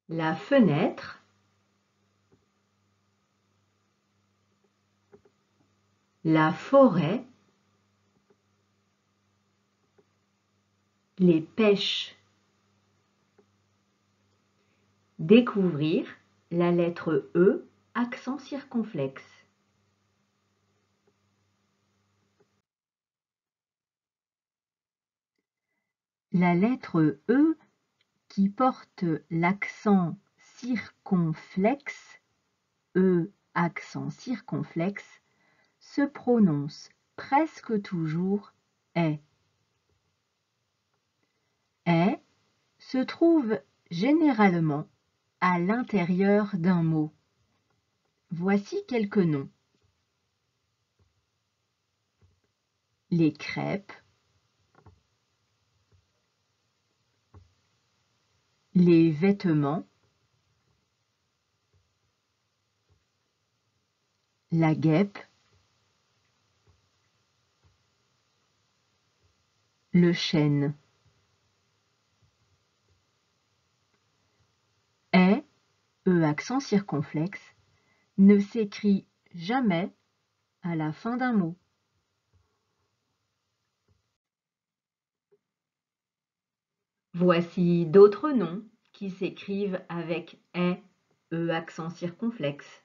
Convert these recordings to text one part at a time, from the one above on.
la fenêtre, la forêt, les pêches. Découvrir la lettre E, accent circonflexe. La lettre E qui porte l'accent circonflexe, E accent circonflexe, se prononce presque toujours est. Est se trouve généralement à l'intérieur d'un mot. Voici quelques noms. Les crêpes, les vêtements, la guêpe, le chêne. Est, E accent circonflexe, ne s'écrit jamais à la fin d'un mot. Voici d'autres noms qui s'écrivent avec est, E accent circonflexe.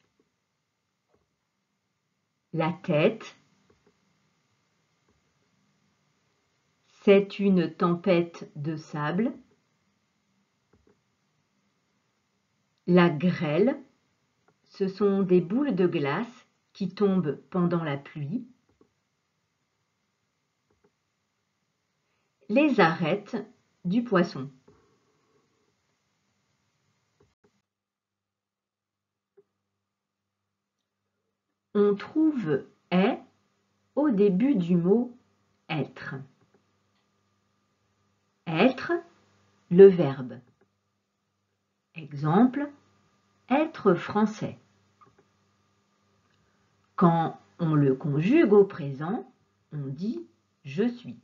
La tête, c'est une tempête de sable. La grêle, ce sont des boules de glace qui tombent pendant la pluie. Les arêtes du poisson. On trouve est au début du mot être. Être, le verbe. Exemple, être français. Quand on le conjugue au présent, on dit je suis.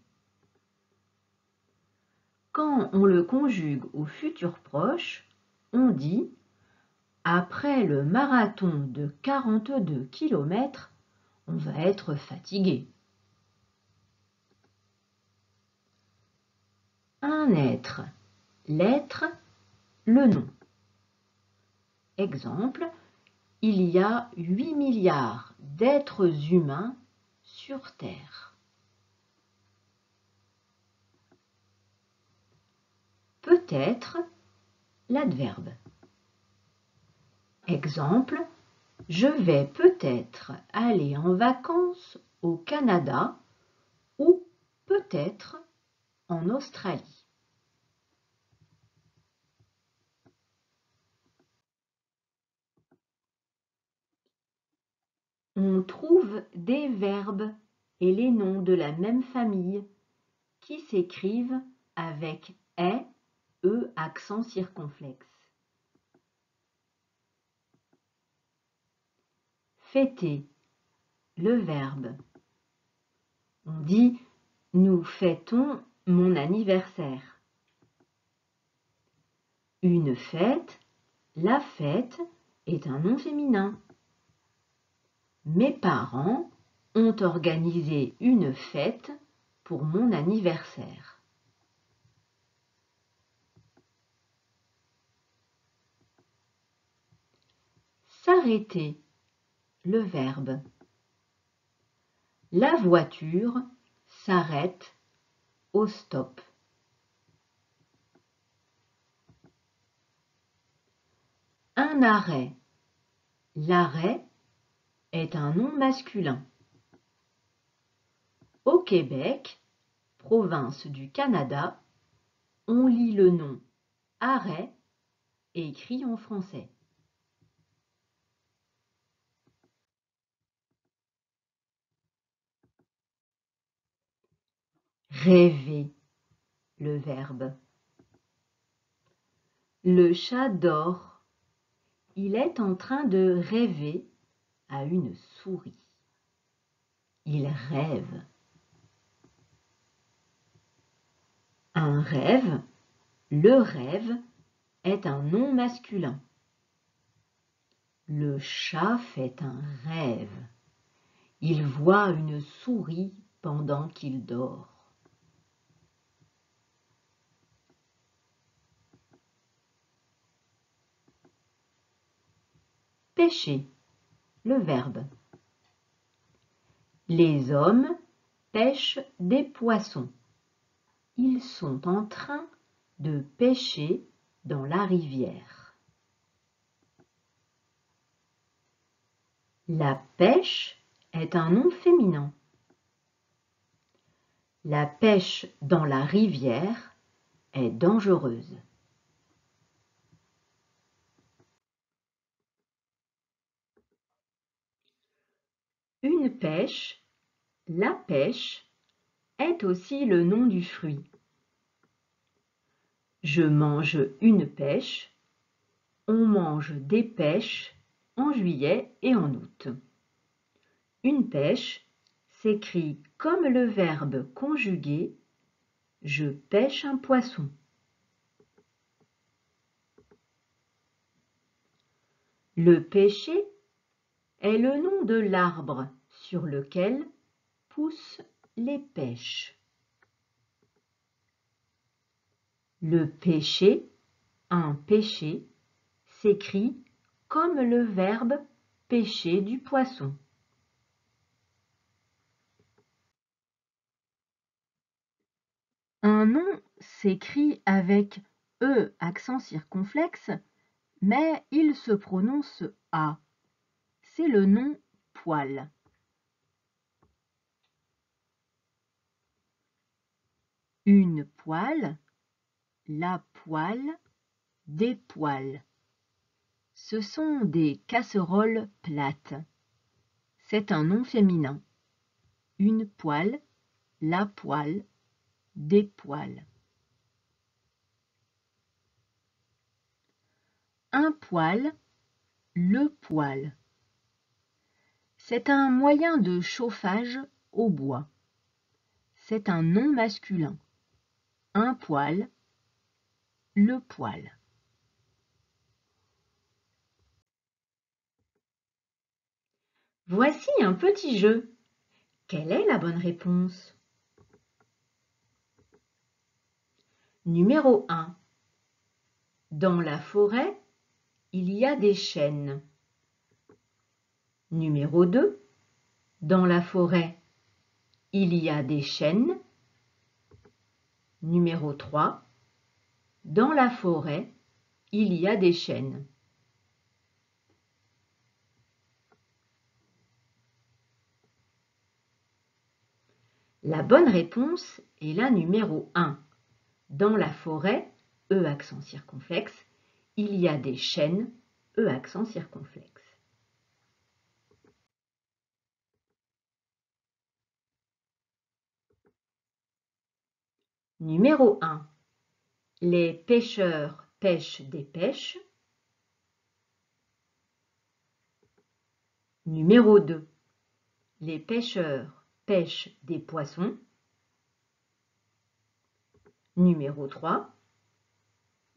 Quand on le conjugue au futur proche, on dit après le marathon de 42 km, on va être fatigué. Un être, l'être, le nom. Exemple, il y a 8 milliards d'êtres humains sur Terre. Peut-être, l'adverbe. Exemple, je vais peut-être aller en vacances au Canada ou peut-être en Australie. On trouve des verbes et les noms de la même famille qui s'écrivent avec est, E accent circonflexe. Fêter, le verbe. On dit « nous fêtons mon anniversaire ». Une fête, la fête, est un nom féminin. Mes parents ont organisé une fête pour mon anniversaire. S'arrêter, le verbe. La voiture s'arrête au stop. Un arrêt. L'arrêt est un nom masculin. Au Québec, province du Canada, on lit le nom arrêt écrit en français. Rêver, le verbe. Le chat dort. Il est en train de rêver à une souris. Il rêve. Un rêve, le rêve, est un nom masculin. Le chat fait un rêve. Il voit une souris pendant qu'il dort. Pêcher, le verbe. Les hommes pêchent des poissons. Ils sont en train de pêcher dans la rivière. La pêche est un nom féminin. La pêche dans la rivière est dangereuse. Une pêche, la pêche, est aussi le nom du fruit. Je mange une pêche, on mange des pêches en juillet et en août. Une pêche s'écrit comme le verbe conjugué « je pêche un poisson ». Le pêcher est le nom de l'arbre sur lequel poussent les pêches. Le pêcher, un pêcher, s'écrit comme le verbe pêcher du poisson. Un nom s'écrit avec E accent circonflexe, mais il se prononce A. C'est le nom poil. Une poêle, la poêle, des poêles. Ce sont des casseroles plates. C'est un nom féminin. Une poêle, la poêle, des poêles. Un poêle, le poêle. C'est un moyen de chauffage au bois. C'est un nom masculin. Un poêle, le poêle. Voici un petit jeu. Quelle est la bonne réponse? Numéro 1. Dans la forêt, il y a des chênes. Numéro 2. Dans la forêt, il y a des chênes. Numéro 3. Dans la forêt, il y a des chênes. La bonne réponse est la numéro 1. Dans la forêt, E accent circonflexe, il y a des chênes, E accent circonflexe. Numéro 1. Les pêcheurs pêchent des pêches. Numéro 2. Les pêcheurs pêchent des poissons. Numéro 3.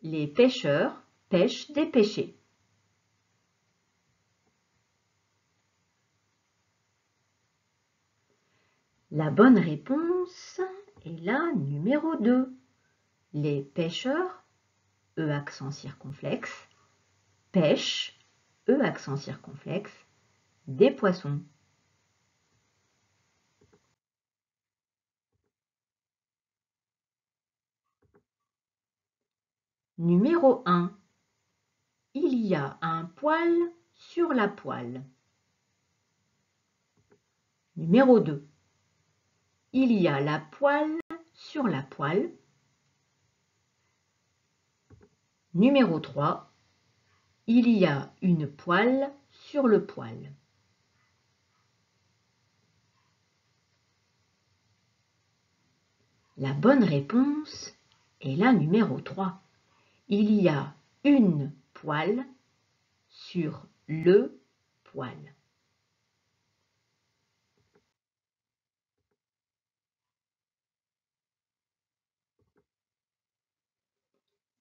Les pêcheurs pêchent des pêchers. La bonne réponse est la numéro 2. Les pêcheurs, E accent circonflexe, pêchent, E accent circonflexe, des poissons. Numéro 1. Il y a un poêle sur la poêle. Numéro 2. Il y a la poêle sur la poêle. Numéro 3. Il y a une poêle sur le poêle. La bonne réponse est la numéro 3. Il y a une poêle sur le poêle.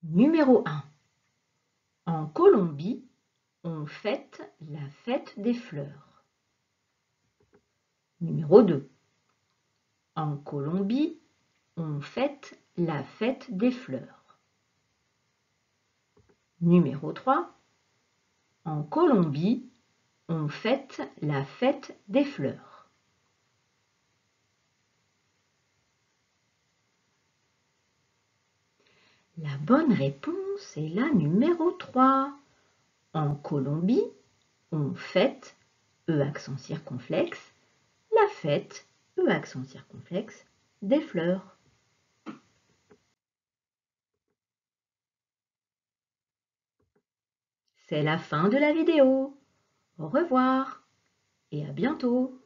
Numéro 1. En Colombie, on fête la fête des fleurs. Numéro 2. En Colombie, on fête la fête des fleurs. Numéro 3. En Colombie, on fête la fête des fleurs. La bonne réponse est la numéro 3. En Colombie, on fête, E accent circonflexe, la fête, E accent circonflexe, des fleurs. C'est la fin de la vidéo. Au revoir et à bientôt.